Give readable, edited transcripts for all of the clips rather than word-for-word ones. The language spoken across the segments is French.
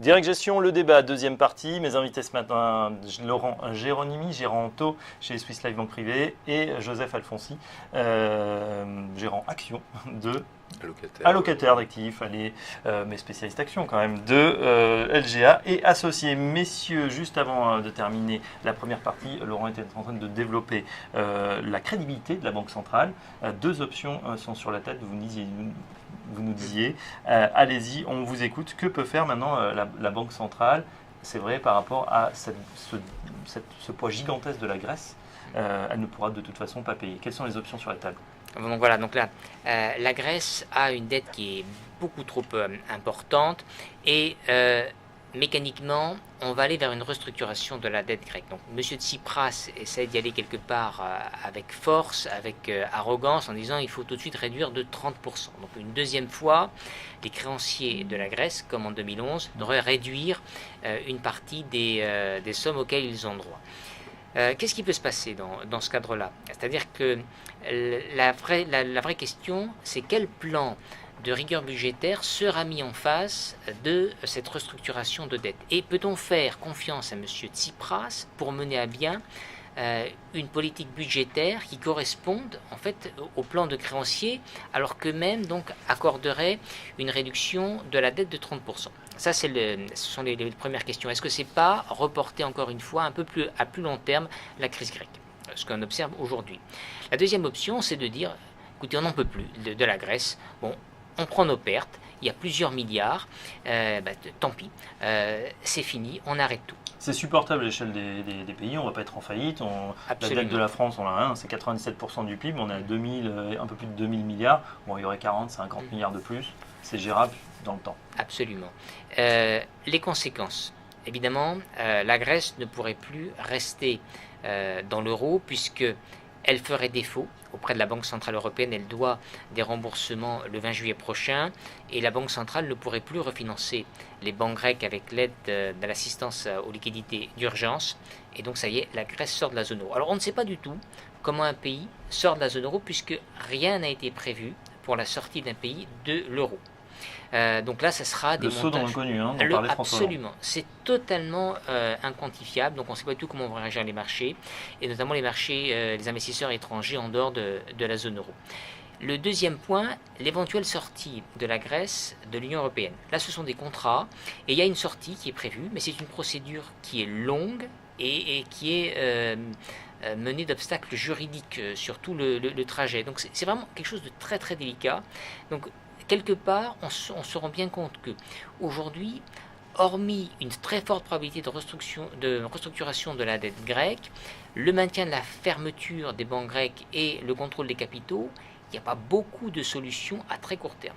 Direct Gestion, le débat, deuxième partie. Mes invités ce matin, Laurent Géronimi, gérant auto chez Swiss Life Banque Privée, et Joseph Alfonsi, gérant action de allocataire d'actifs, mais spécialiste action quand même, de LGA et associé. Messieurs, juste avant de terminer la première partie, Laurent était en train de développer la crédibilité de la Banque centrale. Deux options sont sur la table, vous nous disiez, allez-y, on vous écoute. Que peut faire maintenant la Banque centrale? C'est vrai, par rapport à ce poids gigantesque de la Grèce, elle ne pourra de toute façon pas payer. Quelles sont les options sur la table? Donc voilà, donc là, la Grèce a une dette qui est beaucoup trop importante et mécaniquement, on va aller vers une restructuration de la dette grecque. Donc M. Tsipras essaie d'y aller quelque part avec force, avec arrogance, en disant il faut tout de suite réduire de 30%. Donc une deuxième fois, les créanciers de la Grèce, comme en 2011, devraient réduire une partie des sommes auxquelles ils ont droit. Qu'est-ce qui peut se passer dans ce cadre-là? C'est-à-dire que la vraie question, c'est quel plan de rigueur budgétaire sera mis en face de cette restructuration de dette? Et peut-on faire confiance à M. Tsipras pour mener à bien une politique budgétaire qui corresponde en fait au plan de créanciers, alors qu'eux-mêmes donc accorderaient une réduction de la dette de 30%? Ça, ce sont les premières questions. Est-ce que c'est pas reporter encore une fois un peu plus à plus long terme la crise grecque, ce qu'on observe aujourd'hui? La deuxième option, c'est de dire, écoutez, on n'en peut plus de la Grèce. Bon, on prend nos pertes. Il y a plusieurs milliards. Tant pis, c'est fini. On arrête tout. C'est supportable à l'échelle des pays, on ne va pas être en faillite. La dette de la France, on l'a, c'est 97% du PIB, on est à un peu plus de 2000 milliards. Bon, il y aurait 40-50 milliards de plus. C'est gérable dans le temps. Absolument. Les conséquences. Évidemment, la Grèce ne pourrait plus rester dans l'euro puisque elle ferait défaut auprès de la Banque Centrale Européenne. Elle doit des remboursements le 20 juillet prochain et la Banque Centrale ne pourrait plus refinancer les banques grecques avec l'aide de l'assistance aux liquidités d'urgence. Et donc ça y est, la Grèce sort de la zone euro. Alors on ne sait pas du tout comment un pays sort de la zone euro puisque rien n'a été prévu pour la sortie d'un pays de l'euro. Donc là, ça sera des montages. Le saut dans l'inconnu, dont parlait François Hollande. Absolument. C'est totalement inquantifiable. Donc on ne sait pas du tout comment vont réagir les marchés, et notamment les marchés, les investisseurs étrangers en dehors de la zone euro. Le deuxième point, l'éventuelle sortie de la Grèce de l'Union européenne. Là, ce sont des contrats, et il y a une sortie qui est prévue, mais c'est une procédure qui est longue et qui est menée d'obstacles juridiques sur tout le trajet. Donc c'est vraiment quelque chose de très très délicat. Donc quelque part, on se rend bien compte que aujourd'hui, hormis une très forte probabilité de restructuration de la dette grecque, le maintien de la fermeture des banques grecques et le contrôle des capitaux, il n'y a pas beaucoup de solutions à très court terme.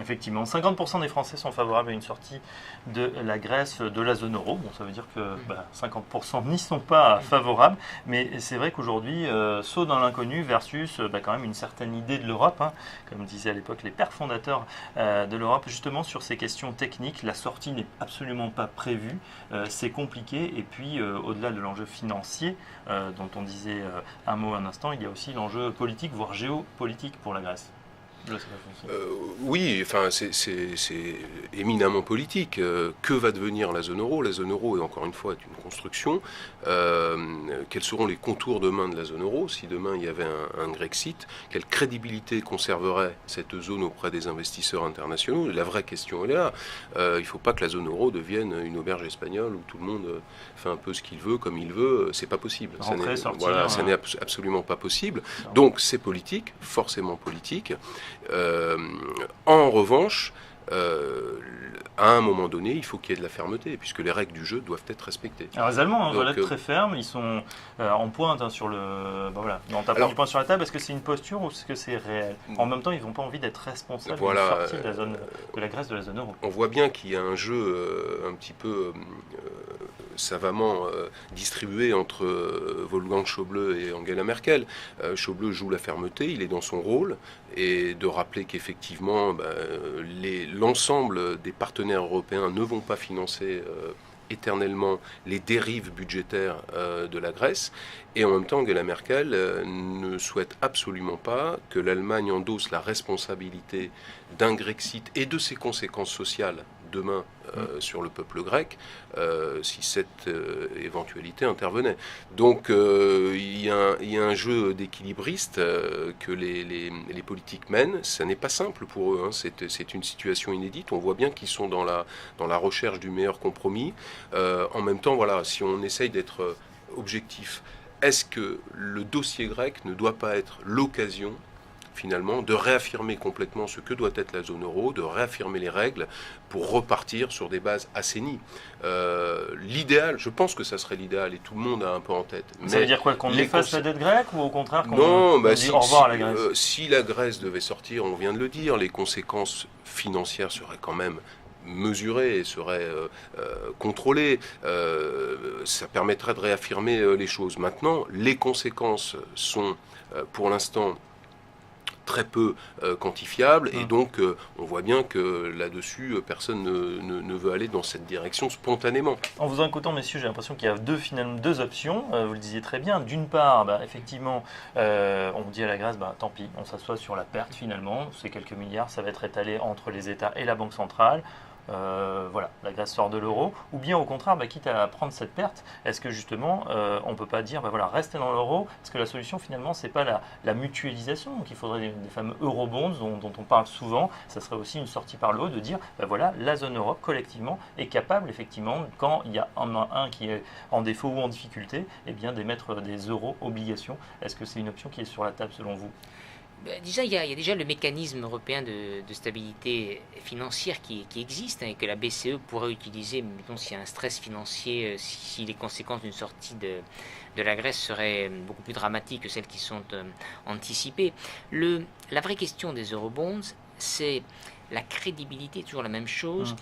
Effectivement, 50% des Français sont favorables à une sortie de la Grèce de la zone euro. Bon, ça veut dire que 50% n'y sont pas favorables, mais c'est vrai qu'aujourd'hui, saut dans l'inconnu versus quand même une certaine idée de l'Europe, comme disaient à l'époque les pères fondateurs de l'Europe, justement sur ces questions techniques. La sortie n'est absolument pas prévue, c'est compliqué, et puis au-delà de l'enjeu financier, dont on disait un mot un instant, il y a aussi l'enjeu politique, voire géopolitique pour la Grèce. Oui, enfin, c'est éminemment politique. Que va devenir la zone euro? La zone euro, encore une fois, est une construction. Quels seront les contours demain de la zone euro? Si demain il y avait un Grexit, quelle crédibilité conserverait cette zone auprès des investisseurs internationaux? La vraie question est là. Il ne faut pas que la zone euro devienne une auberge espagnole où tout le monde fait un peu ce qu'il veut, comme il veut. C'est pas possible. Ça n'est absolument pas possible. Donc c'est politique, forcément politique. En revanche, à un moment donné, il faut qu'il y ait de la fermeté, puisque les règles du jeu doivent être respectées. Alors les Allemands veulent être très fermes, ils sont en pointe sur le... en tapant du poing sur la table. Est-ce que c'est une posture ou est-ce que c'est réel? En même temps, ils n'ont pas envie d'être responsables de la sortie de la Grèce de la zone euro. On voit bien qu'il y a un jeu un petit peu savamment distribué entre Wolfgang Schäuble et Angela Merkel. Schäuble joue la fermeté, il est dans son rôle, et de rappeler qu'effectivement l'ensemble des partenaires européens ne vont pas financer éternellement les dérives budgétaires de la Grèce, et en même temps Angela Merkel ne souhaite absolument pas que l'Allemagne endosse la responsabilité d'un Grexit et de ses conséquences sociales demain sur le peuple grec si cette éventualité intervenait. Donc il y a un jeu d'équilibriste que les politiques mènent. Ça n'est pas simple pour eux, hein. C'est une situation inédite. On voit bien qu'ils sont dans la recherche du meilleur compromis. En même temps, voilà, si on essaye d'être objectif, est-ce que le dossier grec ne doit pas être l'occasion finalement de réaffirmer complètement ce que doit être la zone euro, de réaffirmer les règles pour repartir sur des bases assainies. L'idéal, je pense que ça serait l'idéal et tout le monde a un peu en tête. Ça veut dire quoi, qu'on efface la dette grecque ou au contraire qu'on dit au revoir à la Grèce? Si la Grèce devait sortir, on vient de le dire, les conséquences financières seraient quand même mesurées et seraient contrôlées. Ça permettrait de réaffirmer les choses. Maintenant, les conséquences sont pour l'instant très peu quantifiable et donc on voit bien que là-dessus personne ne veut aller dans cette direction spontanément. En vous écoutant, messieurs, j'ai l'impression qu'il y a deux options, vous le disiez très bien. D'une part, effectivement, on dit à la Grèce, tant pis, on s'assoit sur la perte finalement, ces quelques milliards, ça va être étalé entre les États et la Banque centrale. Voilà, la Grèce sort de l'euro, ou bien au contraire, quitte à prendre cette perte, est-ce que justement on ne peut pas dire, voilà, restez dans l'euro, parce que la solution finalement c'est pas la mutualisation, donc il faudrait des fameux eurobonds dont on parle souvent, ça serait aussi une sortie par le haut de dire, voilà, la zone Europe collectivement est capable effectivement, quand il y a un qui est en défaut ou en difficulté, d'émettre des euros obligations. Est-ce que c'est une option qui est sur la table selon vous? Déjà, il y a déjà le mécanisme européen de stabilité financière qui existe et que la BCE pourrait utiliser, mettons, s'il y a un stress financier, si les conséquences d'une sortie de la Grèce seraient beaucoup plus dramatiques que celles qui sont anticipées. La vraie question des eurobonds, c'est la crédibilité, toujours la même chose,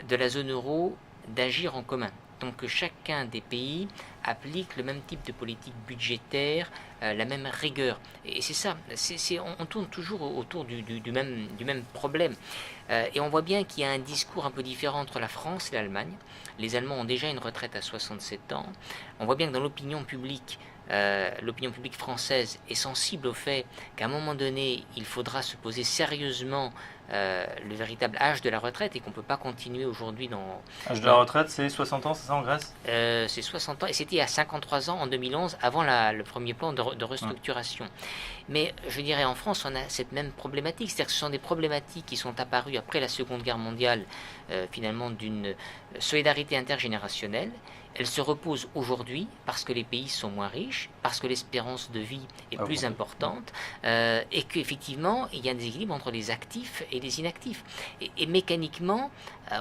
de la zone euro d'agir en commun. Donc que chacun des pays applique le même type de politique budgétaire, la même rigueur. Et c'est ça, on tourne toujours autour du même problème. Et on voit bien qu'il y a un discours un peu différent entre la France et l'Allemagne. Les Allemands ont déjà une retraite à 67 ans. On voit bien que dans l'opinion publique française est sensible au fait qu'à un moment donné, il faudra se poser sérieusement le véritable âge de la retraite et qu'on ne peut pas continuer aujourd'hui dans... L'âge de la retraite, c'est 60 ans, c'est ça en Grèce? C'est 60 ans, et c'était à 53 ans en 2011, avant le premier plan de restructuration. Mais je dirais en France, on a cette même problématique, c'est-à-dire que ce sont des problématiques qui sont apparues après la Seconde Guerre mondiale, finalement d'une solidarité intergénérationnelle. Elle se repose aujourd'hui parce que les pays sont moins riches, parce que l'espérance de vie est plus importante et qu'effectivement, il y a un déséquilibre entre les actifs et les inactifs. Et mécaniquement,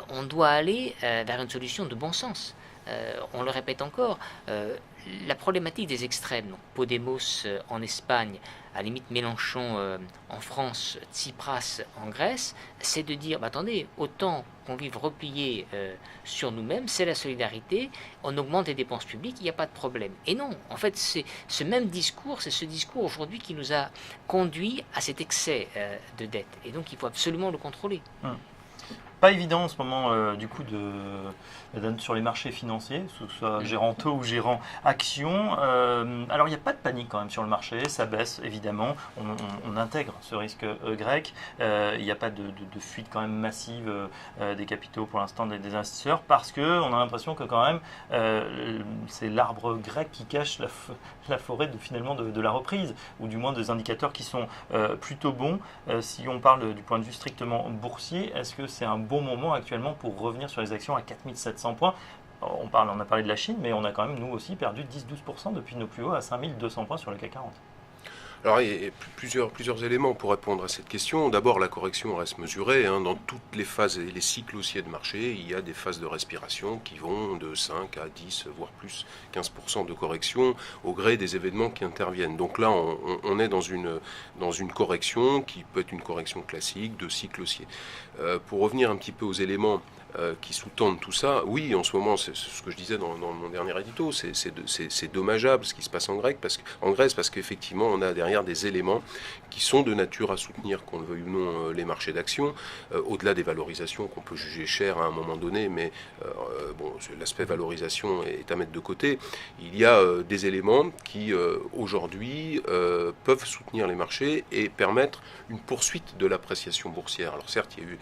on doit aller vers une solution de bon sens. On le répète encore, la problématique des extrêmes, donc Podemos en Espagne, à la limite Mélenchon en France, Tsipras en Grèce, c'est de dire, attendez, autant qu'on vive replié sur nous-mêmes, c'est la solidarité, on augmente les dépenses publiques, il n'y a pas de problème. Et non, en fait, c'est ce même discours, c'est ce discours aujourd'hui qui nous a conduit à cet excès de dette. Et donc, il faut absolument le contrôler. Pas évident en ce moment, du coup, sur les marchés financiers, que ce soit gérant taux ou gérant action. Alors, il n'y a pas de panique quand même sur le marché, ça baisse évidemment. On intègre ce risque grec. Il n'y a pas de fuite quand même massive des capitaux pour l'instant des investisseurs parce qu'on a l'impression que quand même c'est l'arbre grec qui cache la forêt finalement de la reprise, ou du moins des indicateurs qui sont plutôt bons. Si on parle du point de vue strictement boursier, est-ce que c'est un bon moment actuellement pour revenir sur les actions à 4700 points? On a parlé de la Chine, mais on a quand même, nous aussi, perdu 10-12% depuis nos plus hauts à 5200 points sur le CAC 40. Alors, il y a plusieurs éléments pour répondre à cette question. D'abord, la correction reste mesurée. Dans toutes les phases et les cycles haussiers de marché, il y a des phases de respiration qui vont de 5 à 10, voire plus 15% de correction au gré des événements qui interviennent. Donc là, on est dans une correction qui peut être une correction classique de cycle haussier. Pour revenir un petit peu aux éléments qui sous-tendent tout ça, oui, en ce moment, c'est ce que je disais dans mon dernier édito, c'est dommageable ce qui se passe en Grèce, parce qu'effectivement, on a derrière des éléments qui sont de nature à soutenir, qu'on le veuille ou non, les marchés d'actions, au-delà des valorisations qu'on peut juger chères à un moment donné, mais l'aspect valorisation est à mettre de côté. Il y a des éléments qui, aujourd'hui, peuvent soutenir les marchés et permettre une poursuite de l'appréciation boursière. Alors certes, il y a eu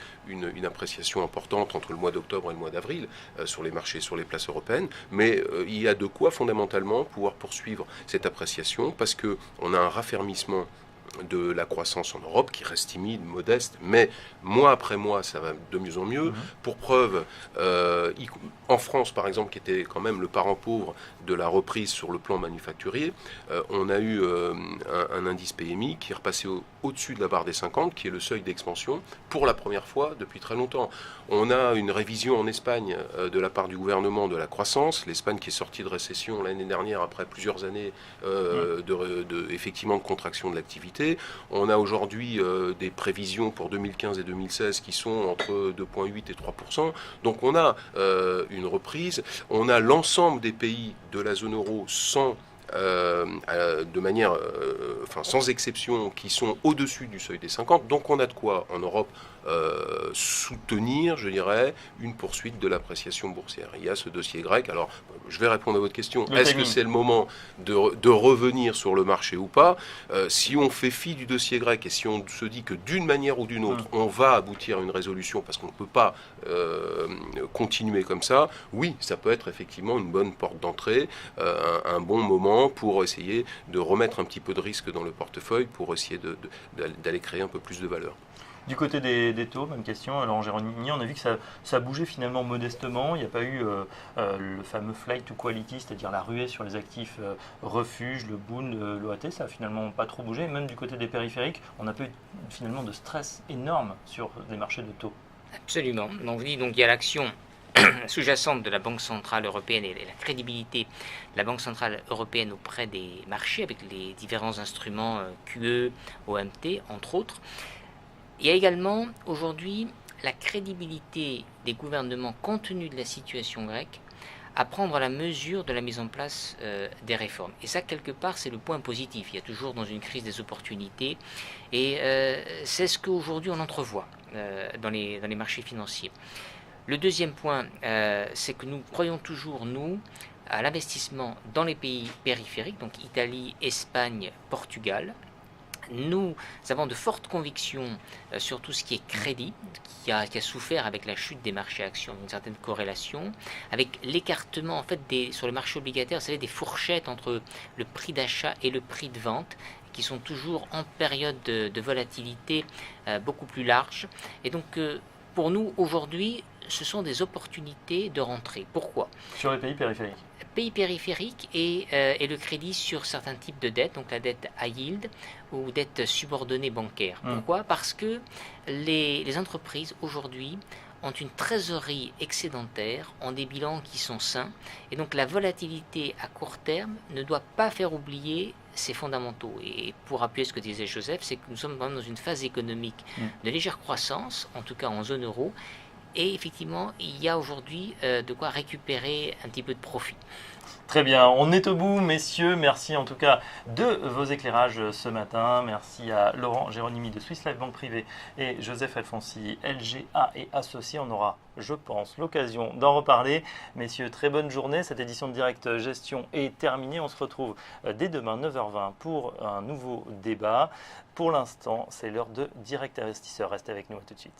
une appréciation importante entre le mois d'octobre et le mois d'avril sur les marchés, sur les places européennes. Mais il y a de quoi fondamentalement pouvoir poursuivre cette appréciation parce qu'on a un raffermissement de la croissance en Europe qui reste timide, modeste, mais mois après mois ça va de mieux en mieux. Pour preuve, en France par exemple, qui était quand même le parent pauvre de la reprise sur le plan manufacturier, on a eu un indice PMI qui est repassé au-dessus de la barre des 50, qui est le seuil d'expansion pour la première fois depuis très longtemps. On a une révision en Espagne de la part du gouvernement de la croissance, l'Espagne qui est sortie de récession l'année dernière après plusieurs années effectivement de contraction de l'activité. On a aujourd'hui des prévisions pour 2015 et 2016 qui sont entre 2,8 et 3%. Donc on a une reprise. On a l'ensemble des pays de la zone euro sans exception, qui sont au-dessus du seuil des 50. Donc on a de quoi, en Europe, soutenir, je dirais, une poursuite de l'appréciation boursière. Il y a ce dossier grec. Alors, je vais répondre à votre question. Est-ce que c'est le moment de revenir sur le marché ou pas? Si on fait fi du dossier grec et si on se dit que d'une manière ou d'une autre, on va aboutir à une résolution parce qu'on ne peut pas continuer comme ça, oui, ça peut être effectivement une bonne porte d'entrée, un bon moment pour essayer de remettre un petit peu de risque dans le portefeuille, pour essayer d'aller créer un peu plus de valeur. Du côté des taux, même question. Alors en Géroni, on a vu que ça bougeait finalement modestement. Il n'y a pas eu le fameux flight to quality, c'est-à-dire la ruée sur les actifs refuge, le Bund, l'OAT. Ça n'a finalement pas trop bougé. Même du côté des périphériques, on n'a pas eu finalement de stress énorme sur les marchés de taux. Absolument. Donc il y a l'action sous-jacente de la Banque Centrale Européenne et la crédibilité de la Banque Centrale Européenne auprès des marchés avec les différents instruments QE, OMT, entre autres. Il y a également aujourd'hui la crédibilité des gouvernements compte tenu de la situation grecque à prendre la mesure de la mise en place des réformes. Et ça, quelque part, c'est le point positif. Il y a toujours dans une crise des opportunités et c'est ce qu'aujourd'hui on entrevoit dans les marchés financiers. Le deuxième point, c'est que nous croyons toujours, nous, à l'investissement dans les pays périphériques, donc Italie, Espagne, Portugal. Nous avons de fortes convictions sur tout ce qui est crédit, qui a souffert avec la chute des marchés actions, une certaine corrélation, avec l'écartement en fait sur le marché obligataire, vous savez, des fourchettes entre le prix d'achat et le prix de vente, qui sont toujours en période de volatilité beaucoup plus large. Et donc, pour nous, aujourd'hui, ce sont des opportunités de rentrée. Pourquoi? Sur les pays périphériques. Pays périphériques et le crédit sur certains types de dettes, donc la dette high yield ou dette subordonnée bancaire. Pourquoi? Parce que les entreprises aujourd'hui ont une trésorerie excédentaire, ont des bilans qui sont sains, et donc la volatilité à court terme ne doit pas faire oublier ces fondamentaux. Et pour appuyer ce que disait Joseph, c'est que nous sommes vraiment dans une phase économique de légère croissance, en tout cas en zone euro, et effectivement, il y a aujourd'hui de quoi récupérer un petit peu de profit. Très bien, on est au bout, messieurs. Merci en tout cas de vos éclairages ce matin. Merci à Laurent Géronimi de Swiss Life Banque Privée et Joseph Alfonsi, LGA et associés. On aura, je pense, l'occasion d'en reparler. Messieurs, très bonne journée. Cette édition de Direct Gestion est terminée. On se retrouve dès demain 9h20 pour un nouveau débat. Pour l'instant, c'est l'heure de Direct Investisseur. Restez avec nous, à tout de suite.